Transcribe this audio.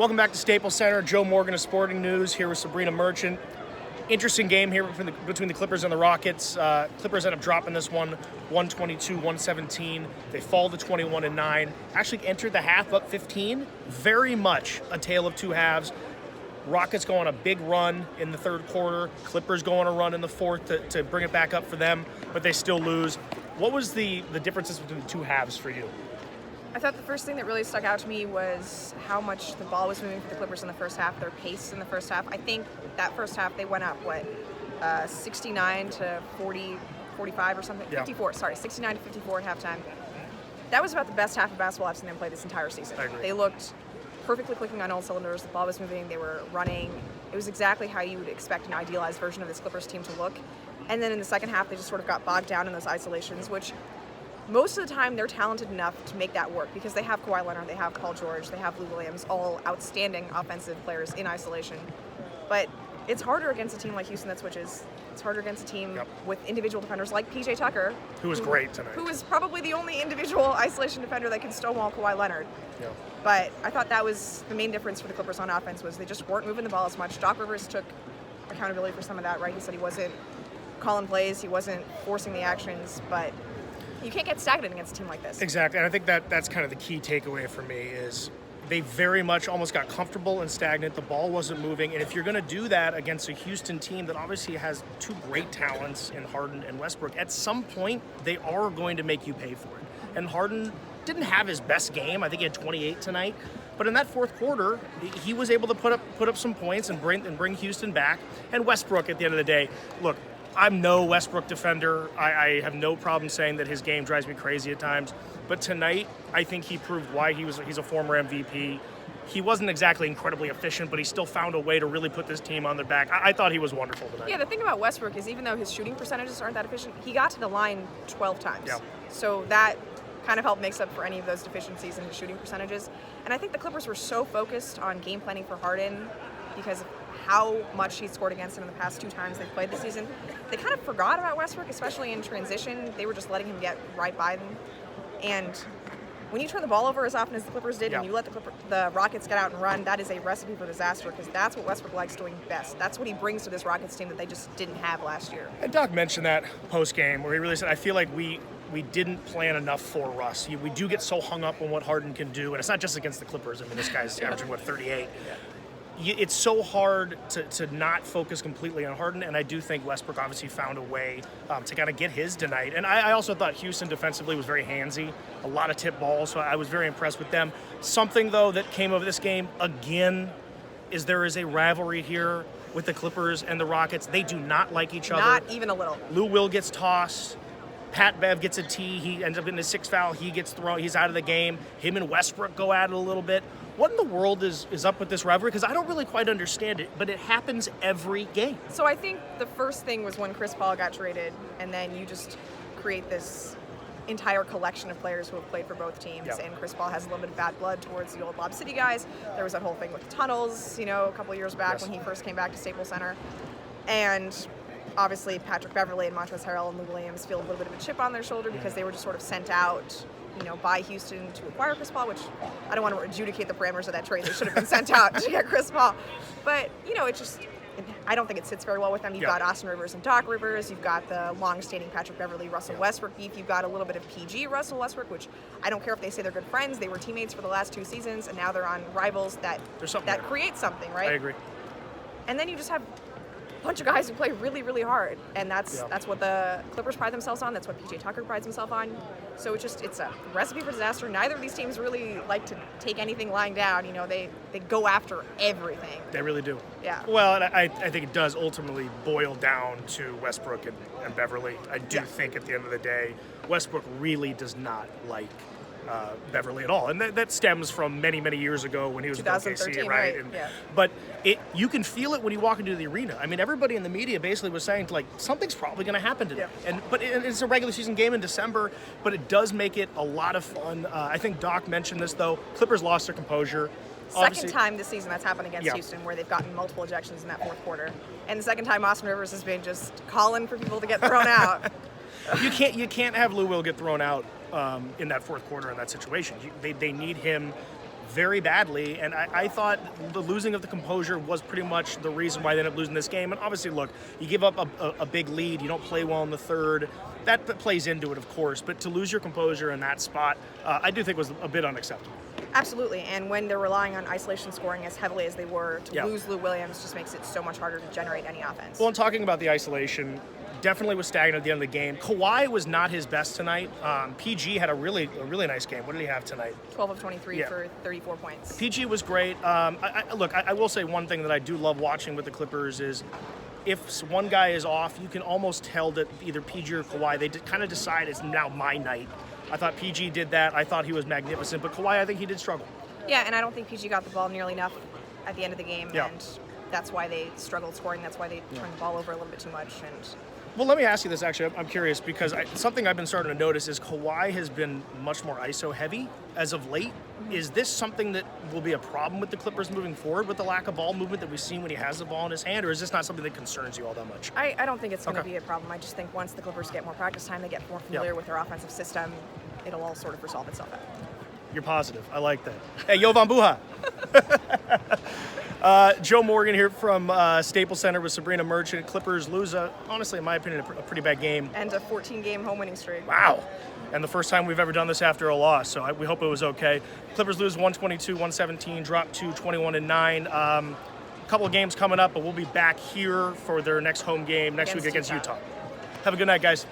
Welcome back to Staples Center. Joe Morgan of Sporting News here with Sabrina Merchant. Interesting game here between the Clippers and the Rockets. Clippers end up dropping this one, 122-117. They fall to 21-9. Actually entered the half up 15. Very much a tale of two halves. Rockets go on a big run in the third quarter. Clippers go on a run in the fourth to bring it back up for them, but they still lose. What was the differences between the two halves for you? I thought the first thing that really stuck out to me was how much the ball was moving for the Clippers in the first half, their pace in the first half. I think that first half they went up, 69 to 40, 45 or something? Yeah. 54, sorry, 69 to 54 at halftime. That was about the best half of basketball I've seen them play this entire season. I agree. They looked perfectly clicking on all cylinders. The ball was moving, they were running. It was exactly how you would expect an idealized version of this Clippers team to look. And then in the second half, they just sort of got bogged down in those isolations, which most of the time they're talented enough to make that work because they have Kawhi Leonard, they have Paul George, they have Lou Williams, all outstanding offensive players in isolation. But it's harder against a team like Houston that switches. It's harder against a team with individual defenders like PJ Tucker, Who was great tonight. who is probably the only individual isolation defender that can stonewall Kawhi Leonard. Yeah. But I thought that was the main difference for the Clippers on offense was they just weren't moving the ball as much. Doc Rivers took accountability for some of that, right? He said he wasn't calling plays, he wasn't forcing the actions, but you can't get stagnant against a team like this. Exactly, and I think that's kind of the key takeaway for me is they very much almost got comfortable and stagnant. The ball wasn't moving, and if you're going to do that against a Houston team that obviously has two great talents in Harden and Westbrook, at some point they are going to make you pay for it. And Harden didn't have his best game. I think he had 28 tonight. But in that fourth quarter, he was able to put up some points and bring Houston back. And Westbrook, at the end of the day, look, I'm no Westbrook defender. I have no problem saying that his game drives me crazy at times. But tonight, I think he proved why he's a former MVP. He wasn't exactly incredibly efficient, but he still found a way to really put this team on their back. I thought he was wonderful tonight. Yeah, the thing about Westbrook is even though his shooting percentages aren't that efficient, he got to the line 12 times. Yeah. So that kind of helped makes up for any of those deficiencies in his shooting percentages. And I think the Clippers were so focused on game planning for Harden because of how much he scored against him in the past two times they've played this season. They kind of forgot about Westbrook, especially in transition. They were just letting him get right by them. And when you turn the ball over as often as the Clippers did and you let the Rockets get out and run, that is a recipe for disaster because that's what Westbrook likes doing best. That's what he brings to this Rockets team that they just didn't have last year. And Doc mentioned that post-game where he really said, I feel like we didn't plan enough for Russ. We do get so hung up on what Harden can do, and it's not just against the Clippers. I mean, this guy's averaging, 38? Yeah. It's so hard to not focus completely on Harden, and I do think Westbrook obviously found a way to kind of get his tonight. And I also thought Houston defensively was very handsy, a lot of tip balls, so I was very impressed with them. Something, though, that came of this game, again, is there is a rivalry here with the Clippers and the Rockets. They do not like each other. Not even a little. Lou Will gets tossed. Pat Bev gets a tee. He ends up getting a sixth foul. He gets thrown. He's out of the game. Him and Westbrook go at it a little bit. What in the world is up with this rivalry? Because I don't really quite understand it, but it happens every game. So I think the first thing was when Chris Paul got traded, and then you just create this entire collection of players who have played for both teams. Yep. And Chris Paul has a little bit of bad blood towards the old Lob City guys. There was that whole thing with the tunnels, a couple of years back when he first came back to Staples Center. And obviously Patrick Beverley and Montrezl Harrell and Lou Williams feel a little bit of a chip on their shoulder because they were just sort of sent out by Houston to acquire Chris Paul, which I don't want to adjudicate the parameters of that trade. They should have been sent out to get Chris Paul. But, I don't think it sits very well with them. You've got Austin Rivers and Doc Rivers. You've got the long-standing Patrick Beverley, Russell Westbrook beef. You've got a little bit of PG Russell Westbrook, which I don't care if they say they're good friends. They were teammates for the last two seasons, and now they're on rivals that creates something, right? I agree. And then you just have bunch of guys who play really, really hard, and that's what the Clippers pride themselves on. That's what PJ Tucker prides himself on. So it's a recipe for disaster. Neither of these teams really like to take anything lying down. They go after everything. They really do. Yeah. Well, and I think it does ultimately boil down to Westbrook and Beverley. I do think at the end of the day, Westbrook really does not like Beverley at all, and that stems from many, many years ago when he was with OKC, right? But you can feel it when you walk into the arena. I mean, everybody in the media basically was saying something's probably going to happen today. But it's a regular season game in December, but it does make it a lot of fun. I think Doc mentioned this though. Clippers lost their composure. Second time this season that's happened against Houston where they've gotten multiple ejections in that fourth quarter, and the second time Austin Rivers has been just calling for people to get thrown out. You can't have Lou Will get thrown out in that fourth quarter in that situation. They need him very badly, and I thought the losing of the composure was pretty much the reason why they ended up losing this game. And obviously, look, you give up a big lead, you don't play well in the third. That plays into it, of course, but to lose your composure in that spot, I do think was a bit unacceptable. Absolutely, and when they're relying on isolation scoring as heavily as they were, to Yeah. lose Lou Williams just makes it so much harder to generate any offense. Well, in talking about the isolation, definitely was stagnant at the end of the game. Kawhi was not his best tonight. PG had a really nice game. What did he have tonight? 12 of 23 Yeah. for 34 points. PG was great. I will say one thing that I do love watching with the Clippers is if one guy is off, you can almost tell that either PG or Kawhi, they kind of decide it's now my night. I thought PG did that. I thought he was magnificent. But Kawhi, I think he did struggle. Yeah, and I don't think PG got the ball nearly enough at the end of the game, Yeah. and that's why they struggled scoring. That's why they turned the ball over a little bit too much. And Well, let me ask you this, actually. I'm curious because something I've been starting to notice is Kawhi has been much more ISO heavy as of late. Is this something that will be a problem with the Clippers moving forward with the lack of ball movement that we've seen when he has the ball in his hand, or is this not something that concerns you all that much? I don't think it's going to Okay. be a problem. I just think once the Clippers get more practice time, they get more familiar with their offensive system, it'll all sort of resolve itself out. You're positive. I like that. Hey, Jovan Buha. Joe Morgan here from Staples Center with Sabrina Merchant. Clippers lose, honestly, in my opinion, a pretty bad game. And a 14-game home winning streak. Wow. And the first time we've ever done this after a loss, so we hope it was okay. Clippers lose 122-117, drop to 21-9. A couple of games coming up, but we'll be back here for their next home game next week against Utah. Have a good night, guys.